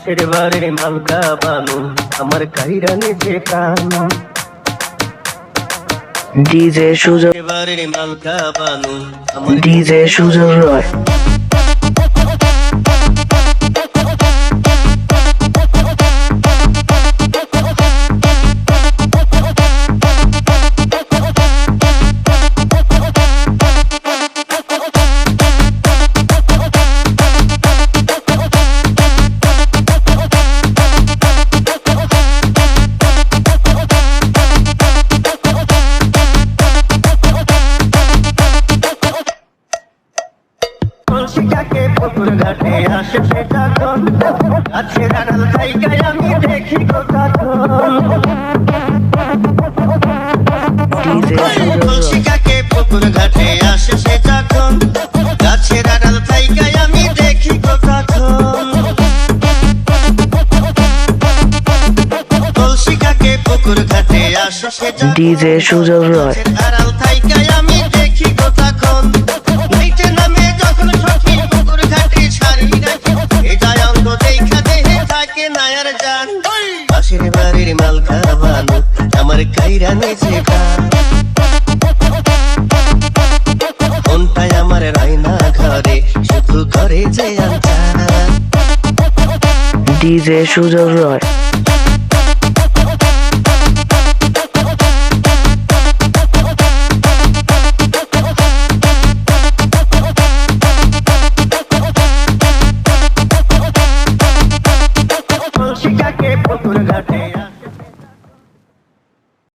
পাশের বাড়ির মালকা বানু আমার কাইরা নিচে প্রাণ। ডিজে সুজন, বাড়ির মালকা বানু ডিজে সুজন রয়। কলসিটাকে পুকুর ঘাটে আসে সেটা কোন গাছের আড়াল থাইকায় আমি দেখি কখন। ডিজে সুজন রয়। কলসিটাকে পুকুর ঘাটে আসে সেটা কোন গাছের আড়াল থাইকায় আমি দেখি কখন। কলসিটাকে পুকুর ঘাটে আসে সেটা ডিজে সুজন রয়। আড়াল থাইকায় আমি দেখি কখন। নাইটে নামে যখন সখী পুকুর ঘাটে ছাড়ি রাখি এটা অঙ্গ দেখা দেহে থাকে নায়ার জান। পাশের বাড়ির মালকা বানু আমার কাইরা নিচে প্রাণ। কোনটায় আমার রায়না ঘরে শুধু করে যে আনচান। ডিজে সুজন রয়।